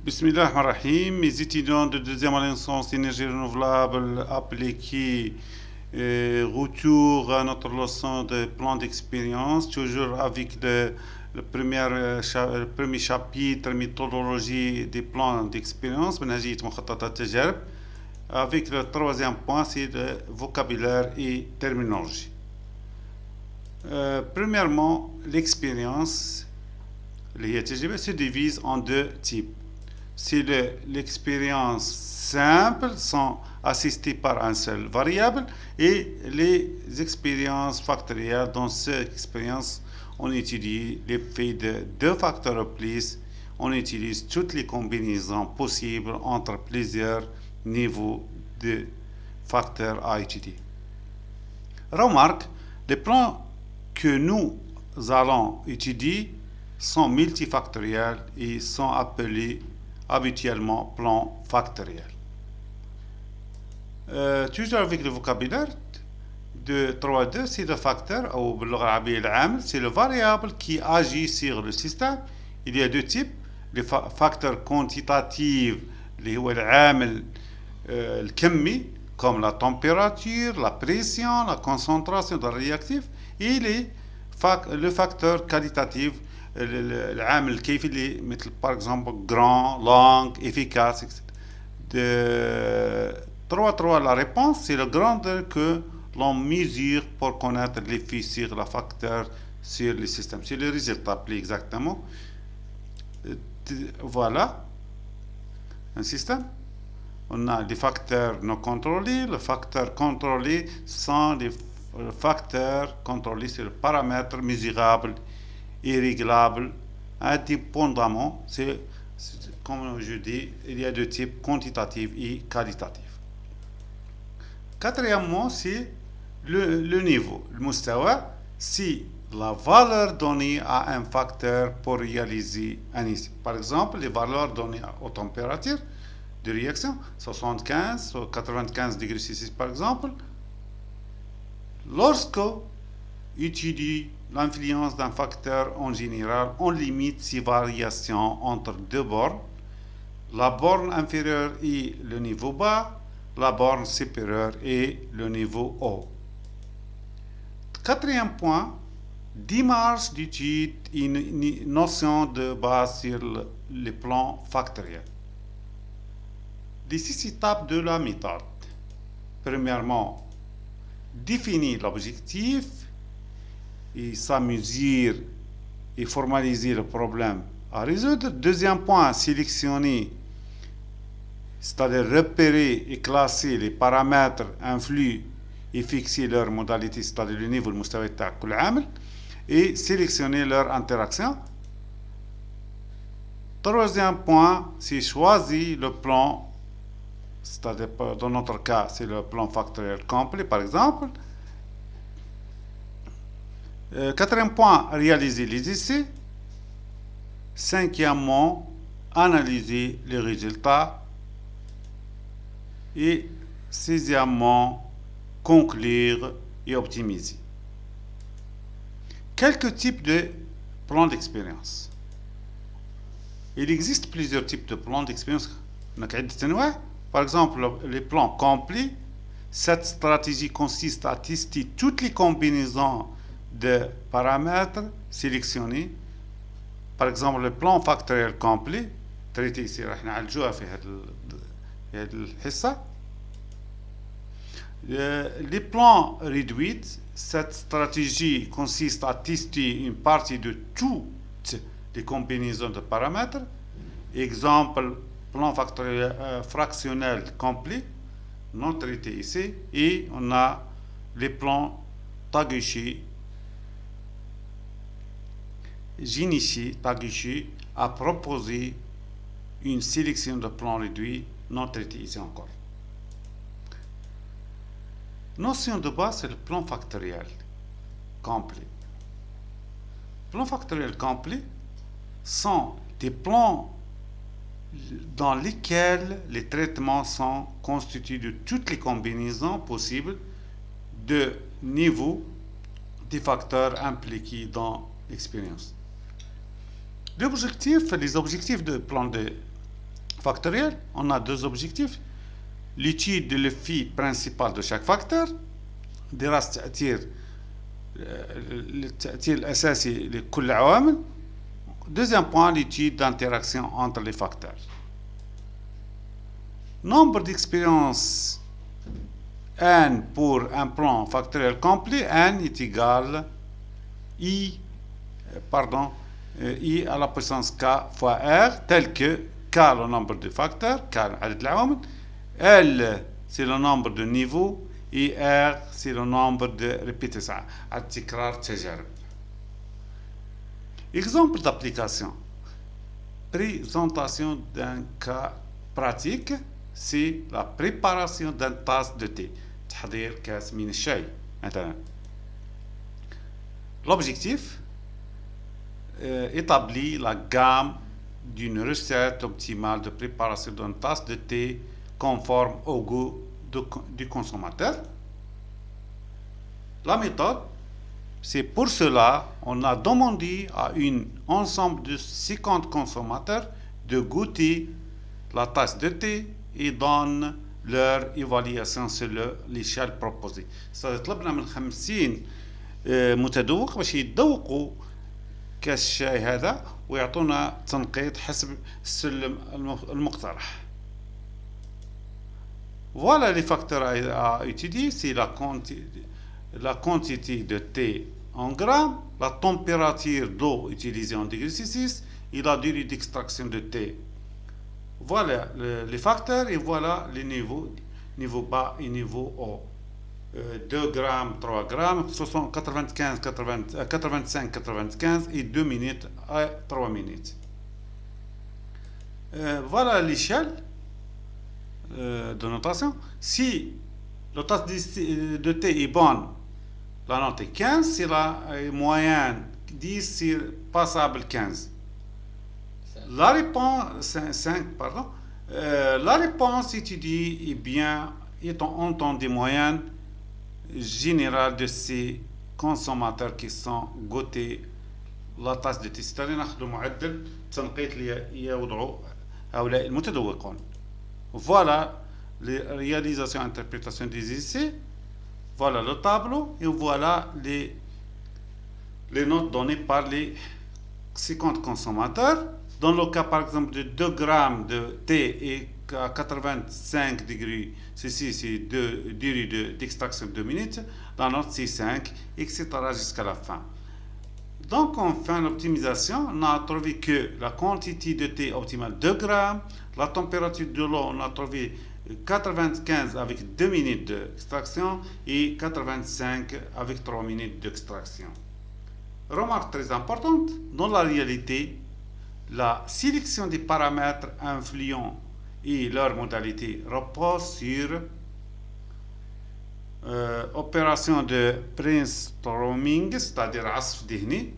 Bismillahirrahmanirrahim. Mes étudiants de deuxième année en sciences énergie renouvelable appliquées, retour à notre leçon de plan d'expérience, toujours avec le premier chapitre, méthodologie des plans d'expérience, منهجية مخططات التجارب, avec le troisième point, c'est le vocabulaire et terminologie. Premièrement, l'expérience, se divise en deux types. C'est l'expérience simple, sans assister par un seul variable, et les expériences factorielles. Dans cette expérience, on utilise l'effet de deux facteurs ou plus. On utilise toutes les combinaisons possibles entre plusieurs niveaux de facteurs à étudier. Remarque, les plans que nous allons étudier sont multifactoriels et sont appelés habituellement plans factoriels. Toujours avec le vocabulaire de 3.2, c'est le facteur, ou باللغة العربية العامل, c'est le variable qui agit sur le système. Il y a deux types, les facteurs quantitatifs, اللي هو العامل الكمي, comme la température, la pression, la concentration d'un réactif, et le facteur qualitatif, العامل الكيفي اللي مثل par exemple grand, long, efficace, etc. De 3.3, la réponse, c'est le grandeur que l'on mesure pour connaître l'effet sur le facteur sur le système. C'est le résultat plus exactement. Voilà un système. On a des facteurs non contrôlés. Le facteur contrôlé sont les facteurs contrôlés, c'est le paramètre mesurable et réglable indépendamment. C'est comme je dis, il y a deux types, quantitatifs et qualitatifs. Quatrièmement, c'est le niveau. Le mustawa, c'est la valeur donnée à un facteur pour réaliser un essai. Par exemple, les valeurs données aux températures de réaction, 75 ou 95 degrés Celsius par exemple. Lorsque étudie l'influence d'un facteur en général, on limite ces variations entre deux bornes. La borne inférieure est le niveau bas, la borne supérieure est le niveau haut. Quatrième point, démarche d'étude, une notion de base sur le plan factoriel. Les 6 étapes de la méthode. Premièrement, définir l'objectif et sa mesure et formaliser le problème à résoudre. Deuxième point, sélectionner, c'est-à-dire repérer et classer les paramètres influents et fixer leur modalité, c'est-à-dire le niveau المستوى تاع كل عامل, et sélectionner leur interaction. Troisième point, c'est choisir le plan, c'est-à-dire dans notre cas, c'est le plan factoriel complet par exemple. Quatrième point, réaliser les essais. Cinquièmement, analyser les résultats. Et sixièmement, conclure et optimiser. Quelques types de plans d'expérience. Il existe plusieurs types de plans d'expérience. Par exemple, les plans complets. Cette stratégie consiste à tester toutes les combinaisons de paramètres sélectionnés. Par exemple, le plan factoriel complet, traité ici, راح نعالجوها في هذه الحصة. Les plans réduits, cette stratégie consiste à tester une partie de toutes les combinaisons de paramètres. Exemple, plan factoriel fractionnel complet, non traité ici. Et on a les plans Taguchi, Taguchi a proposé une sélection de plans réduits non traités ici encore. Notion de base, c'est le plan factoriel complet. Plan factoriel complet sont des plans dans lesquels les traitements sont constitués de toutes les combinaisons possibles de niveaux des facteurs impliqués dans l'expérience. Les objectifs de plan factoriel, on a deux objectifs. L'étude de l'effet principal de chaque facteur, دراسة التأثير الأساسي لكل العوامل. Deuxième point, l'étude d'interaction entre les facteurs. Nombre d'expériences n pour un plan factoriel complet, n est égal I à la puissance k fois r, tel que k le nombre de facteurs, k عدد العوامل, L c'est le nombre de niveaux et R c'est le nombre de répétitions, التكرار تجارب. Exemple d'application. Présentation d'un cas pratique, c'est la préparation d'une tasse de thé. تحضير كاس من الشاي مثلا. L'objectif, établir la gamme d'une recette optimale de préparation d'une tasse de thé conforme au goût du consommateur. La méthode, c'est pour cela on a demandé à un ensemble de 50 consommateurs de goûter la tasse de thé et donne leur évaluation sur l'échelle proposée. طلبنا من 50 متذوق باش يتذوقوا كاس الشاي هذا ويعطونا تنقيط حسب السلم المقترح. Voilà les facteurs à étudier, c'est la quantité de thé en grammes, la température d'eau utilisée en degrés Celsius et la durée d'extraction de thé. Voilà les facteurs et voilà les niveaux, niveau bas et niveau haut. 2 grammes, 3 grammes, 95, 85, 95 et 2 minutes à 3 minutes. Voilà l'échelle de notation. Si la tasse de thé est bonne, la note est 15, si la moyenne 10, c'est passable 15. La réponse, 5, pardon. La réponse étudiée est bien étant entendu moyenne générale de ces consommateurs qui sont goûtés la tasse de thé. C'est-à-dire ناخذ معدل تنقيط اللي يوضعوا هؤلاء المتذوقون. Voilà les réalisations et interprétations des essais. Voilà le tableau et voilà les notes données par les 50 consommateurs. Dans le cas par exemple de 2 grammes de thé et à 85 degrés, ceci c'est durée d'extraction de 2 minutes, la note c'est 5, etc. jusqu'à la fin. Donc on fait l'optimisation, on a trouvé que la quantité de thé optimale 2 grammes, la température de l'eau on a trouvé 95 avec 2 minutes d'extraction et 85 avec 3 minutes d'extraction. Remarque très importante, dans la réalité, la sélection des paramètres influents et leur modalité repose sur opération de brainstorming, c'est-à-dire عصف ذهني,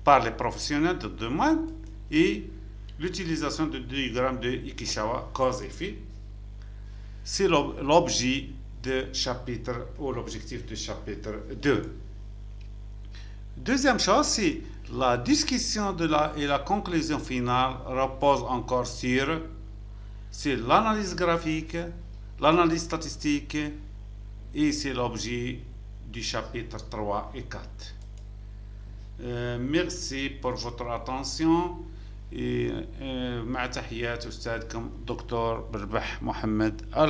par les professionnels de domaine et l'utilisation de diagrammes de Ikigawa cause-effet. C'est l'objet de chapitre ou l'objectif du chapitre 2. Deuxième chose, c'est la discussion et la conclusion finale repose encore sur l'analyse graphique, l'analyse statistique et c'est l'objet du chapitre 3 et 4. Merci pour votre attention et مع تحيات أستاذكم دكتور بربح محمد.